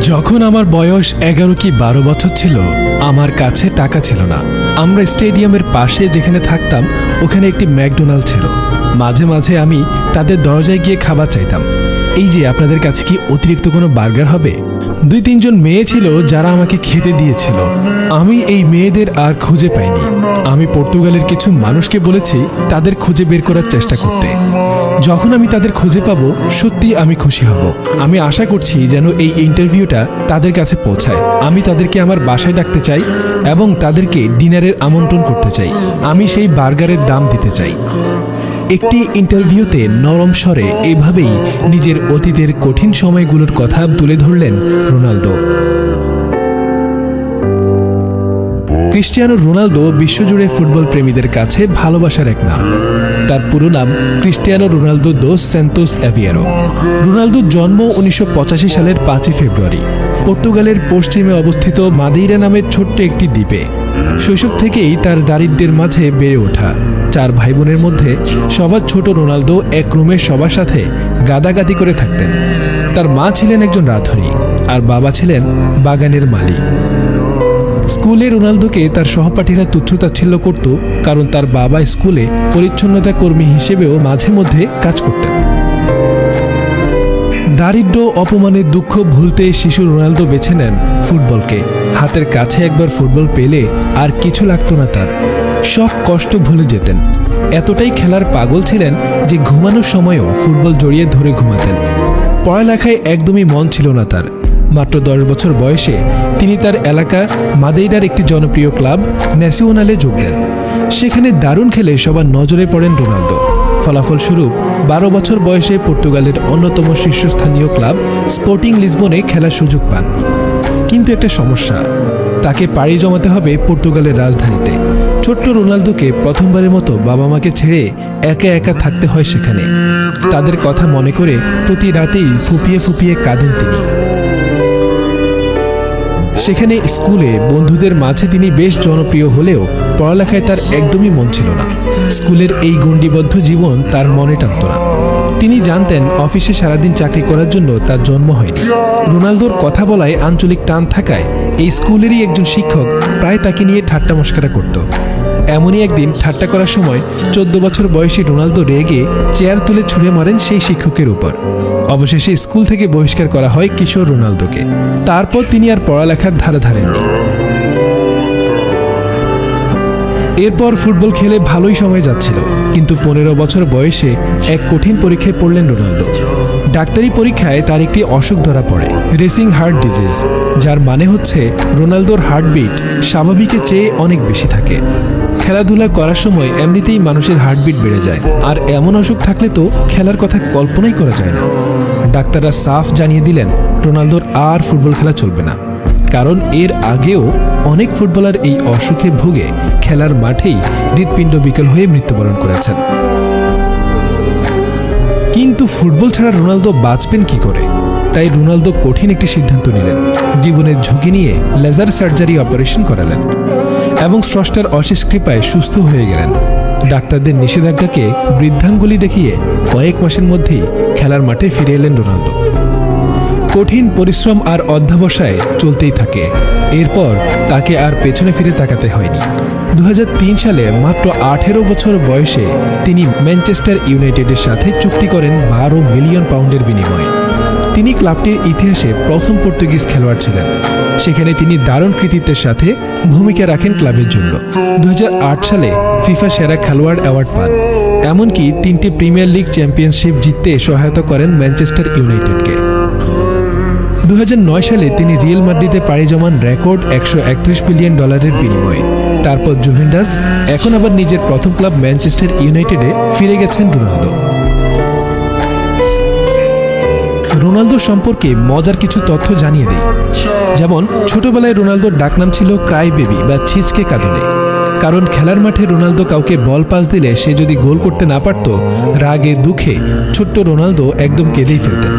যখন আমার বয়স 11 কি 12 বছর ছিল, আমার কাছে টাকা ছিল না। আমরা স্টেডিয়ামের পাশে যেখানে থাকতাম ওখানে একটি ম্যাকডোনাল্ড ছিল। মাঝে মাঝে আমি তাদের দরজায় গিয়ে খাবার চাইতাম, এই যে আপনাদের কাছে কি অতিরিক্ত কোনো বার্গার হবে। 2-3 জন মেয়ে ছিল যারা আমাকে খেতে দিয়েছিল। আমি এই মেয়েদের আর খুঁজে পাইনি। আমি পর্তুগালের কিছু মানুষকে বলেছি তাদের খুঁজে বের করার চেষ্টা করতে। যখন আমি তাদের খুঁজে পাবো সত্যি আমি খুশি হব। আমি আশা করছি যেন এই ইন্টারভিউটা তাদের কাছে পৌঁছায়। আমি তাদেরকে আমার বাসায় ডাকতে চাই এবং তাদেরকে ডিনারের আমন্ত্রণ করতে চাই। আমি সেই বার্গারের দাম দিতে চাই। একটি ইন্টারভিউতে নরম স্বরে এভাবেই নিজের অতীতের কঠিন সময়গুলোর কথা তুলে ধরলেন রোনালদো। ক্রিস্টিয়ানো রোনালদো বিশ্বজুড়ে ফুটবল প্রেমীদের কাছে ভালোবাসার এক নাম। তার পুরো নাম ক্রিস্টিয়ানো রোনালদো দোস স্যান্তোস এভিয়েরো। রোনালদোর জন্ম 1985 সালের 5 ফেব্রুয়ারি পর্তুগালের পশ্চিমে অবস্থিত মাদেইরা নামের ছোট্ট একটি দ্বীপে। শৈশব থেকেই তার দারিদ্র্যের মাঝে বেড়ে ওঠা। 4 ভাই বোনের মধ্যে সবার ছোট রোনালদো এক রুমে সবার সাথে গাদাগাদি করে থাকতেন। তার মা ছিলেন একজন রাঁধুনি আর বাবা ছিলেন বাগানের মালিক। স্কুলে রোনালদোকে তার সহপাঠীরা তুচ্ছতাচ্ছিল্য করত, কারণ তার বাবা স্কুলে পরিচ্ছন্নতা কর্মী হিসেবেও মাঝে মধ্যে কাজ করতেন। দারিদ্র্য অপমানের দুঃখ ভুলতে শিশু রোনালদো বেছে নেন ফুটবলকে। হাতের কাছে একবার ফুটবল পেলে আর কিছু লাগতো না তার। সব কষ্ট ভুলে যেতেন। এতটাই খেলার পাগল ছিলেন যে ঘুমানোর সময়ও ফুটবল জড়িয়ে ধরে ঘুমাতেন। পড়ালেখায় একদমই মন ছিল না তার। মাত্র 10 বছর বয়সে তিনি তার এলাকা মাদেইরার একটি জনপ্রিয় ক্লাব ন্যাসিওনালে যোগ দেন। সেখানে দারুণ খেলে সবার নজরে পড়েন রোনালদো। ফলাফলস্বরূপ 12 বছর বয়সে পর্তুগালের অন্যতম শীর্ষস্থানীয় ক্লাব স্পোর্টিং লিসবনে খেলার সুযোগ পান। কিন্তু একটা সমস্যা, তাকে পাড়ি জমাতে হবে পর্তুগালের রাজধানীতে। ছোট্ট রোনালদোকে প্রথমবারের মতো বাবা মাকে ছেড়ে একা একা থাকতে হয় সেখানে। তাদের কথা মনে করে প্রতি রাতেই ফুপিয়ে ফুপিয়ে কাঁদেন তিনি। সেখানে স্কুলে বন্ধুদের মাঝে তিনি বেশ জনপ্রিয় হলেও পড়ালেখায় তার একদমই মন ছিল না। স্কুলের এই গণ্ডিবদ্ধ জীবন তার মনে টানত না। তিনি জানতেন অফিসে সারাদিন চাকরি করার জন্য তার জন্ম হয়নি। রোনালদোর কথা বলায় আঞ্চলিক টান থাকায় এই স্কুলেরই একজন শিক্ষক প্রায় তাকে নিয়ে ঠাট্টা মশকরা করত। এমনই একদিন ঠাট্টা করার সময় 14 বছর বয়সী রোনালদো রেগে চেয়ার তুলে ছুঁড়ে মারেন সেই শিক্ষকের উপর। অবশেষে স্কুল থেকে বহিষ্কার করা হয় কিশোর রোনালদোকে। তারপর তিনি আর পড়ালেখার ধারে ধারেননি। এরপর ফুটবল খেলে ভালোই সময় যাচ্ছিল, কিন্তু 15 বছর বয়সে এক কঠিন পরীক্ষায় পড়লেন রোনালদো। ডাক্তারি পরীক্ষায় তার একটি অসুখ ধরা পড়ে, রেসিং হার্ট ডিজিজ, যার মানে হচ্ছে রোনালদোর হার্টবিট স্বাভাবিকের চেয়ে অনেক বেশি থাকে। খেলাধুলা করার সময় এমনিতেই মানুষের হার্টবিট বেড়ে যায়, আর এমন অসুখ থাকলে তো খেলার কথা কল্পনাই করা যায় না। ডাক্তাররা সাফ জানিয়ে দিলেন রোনালদোর আর ফুটবল খেলা চলবে না, কারণ এর আগেও অনেক ফুটবলার এই অসুখে ভুগে খেলার মাঠেই হৃৎপিণ্ড বিকল হয়ে মৃত্যুবরণ করেছেন। কিন্তু ফুটবল ছাড়া রোনালদো বাঁচবেন কি করে? তাই রোনালদো কঠিন একটি সিদ্ধান্ত নিলেন। জীবনের ঝুঁকি নিয়ে লেজার সার্জারি অপারেশন করালেন এবং স্রষ্টার অশেষ কৃপায় সুস্থ হয়ে গেলেন। ডাক্তারদের নিষেধাজ্ঞাকে বৃদ্ধাঙ্গুলি দেখিয়ে কয়েক মাসের মধ্যেই খেলার মাঠে ফিরে এলেন রোনালদো। কঠিন পরিশ্রম আর অধ্যবসায় চলতেই থাকে। এরপর তাকে আর পেছনে ফিরে তাকাতে হয়নি। 2003 সালে মাত্র 18 বছর বয়সে তিনি ম্যানচেস্টার ইউনাইটেডের সাথে চুক্তি করেন 12 মিলিয়ন পাউন্ডের বিনিময়ে। তিনি ক্লাবটির ইতিহাসে প্রথম পর্তুগিজ খেলোয়াড় ছিলেন। সেখানে তিনি দারুণ কৃতিত্বের সাথে ভূমিকা রাখেন ক্লাবের জন্য। 2008 সালে ফিফা সেরা খেলোয়াড় অ্যাওয়ার্ড পান। এমনকি 3টি প্রিমিয়ার লিগ চ্যাম্পিয়নশিপ জিততে সহায়তা করেন ম্যানচেস্টার ইউনাইটেডকে। 2009 সালে তিনি রিয়াল মাদ্রিদে পাড়ি জমান রেকর্ড $131 মিলিয়ন বিনিময়ে। তারপর জুভেন্টাস, এখন আবার নিজের প্রথম ক্লাব ম্যানচেস্টার ইউনাইটেডে ফিরে গেছেন রোনালদো। রোনালদো সম্পর্কে মজার কিছু তথ্য জানিয়ে দেই। যেমন ছোটবেলায় রোনালদোর ডাকনাম ছিল ক্রাই বেবি বা ছিচকে কাঁদনে, কারণ খেলার মাঠে রোনালদো কাউকে বল পাস দিলে সে যদি গোল করতে না পারত, রাগে দুঃখে ছোট্ট রোনালদো একদম কেঁদেই ফেলতেন।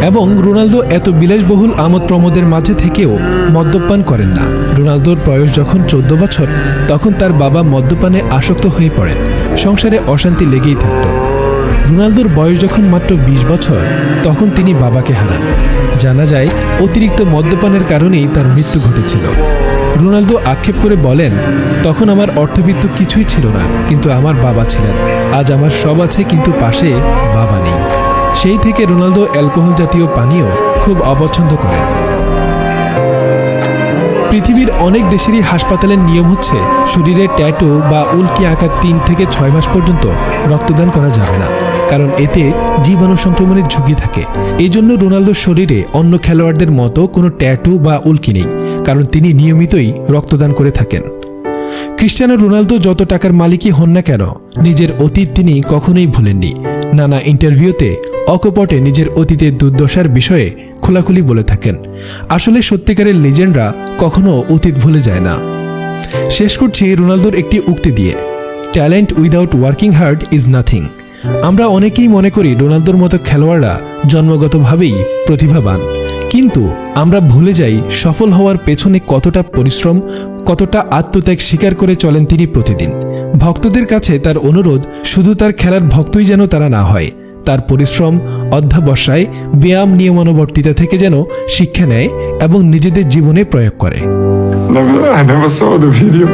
এবং রোনালদো এত বিলাসবহুল আমোদ প্রমোদের মাঝে থেকেও মদ্যপান করেন না। রোনালদোর বয়স যখন 14 বছর, তখন তার বাবা মদ্যপানে আসক্ত হয়ে পড়েন। সংসারে অশান্তি লেগেই থাকত। রোনালদোর বয়স যখন মাত্র 20 বছর তখন তিনি বাবাকে হারান। জানা যায় অতিরিক্ত মদ্যপানের কারণেই তার মৃত্যু ঘটেছিল। রোনালদো আক্ষেপ করে বলেন, তখন আমার অর্থবিত্ত কিছুই ছিল না, কিন্তু আমার বাবা ছিলেন। আজ আমার সব আছে কিন্তু পাশে বাবা নেই। সেই থেকে রোনালদো অ্যালকোহল জাতীয় পানীয় খুব অপছন্দ করেন। পৃথিবীর অনেক দেশেরই হাসপাতালের নিয়ম হচ্ছে শরীরে ট্যাটু বা উল্কি আঁকা 3 থেকে 6 মাস পর্যন্ত রক্তদান করা যাবে না, কারণ এতে জীবাণু সংক্রমণের ঝুঁকি থাকে। এই জন্য রোনালদোর শরীরে অন্য খেলোয়াড়দের মতো কোনো ট্যাটু বা উল্কি নেই, কারণ তিনি নিয়মিতই রক্তদান করে থাকেন। ক্রিস্টিয়ানো রোনালদো যত টাকার মালিকই হন না কেন, নিজের অতীত তিনি কখনোই ভুলেননি। নানা ইন্টারভিউতে অকপটে নিজের অতীতের দুর্দশার বিষয়ে খোলাখুলি বলে থাকেন। আসলে সত্যিকারের লিজেন্ডরা কখনো অতীত ভুলে যায় না। শেষ করছি রোনালদোর একটি উক্তি দিয়ে, talent without working hard is nothing. আমরা অনেকেই মনে করি রোনালদোর মতো খেলোয়াড়রা জন্মগতভাবেই প্রতিভাবান, কিন্তু আমরা ভুলে যাই সফল হওয়ার পেছনে কতটা পরিশ্রম, কতটা আত্মত্যাগ স্বীকার করে চলেন তিনি প্রতিদিন। ভক্তদের কাছে তার অনুরোধ, শুধু তার খেলার ভক্তই যেন তারা না হয়, তার পরিশ্রম, অধ্যবসায়, ব্যায়াম, নিয়মানুবর্তিতা থেকে যেন শিক্ষা নেয় এবং নিজেদের জীবনে প্রয়োগ করে। I never saw the video.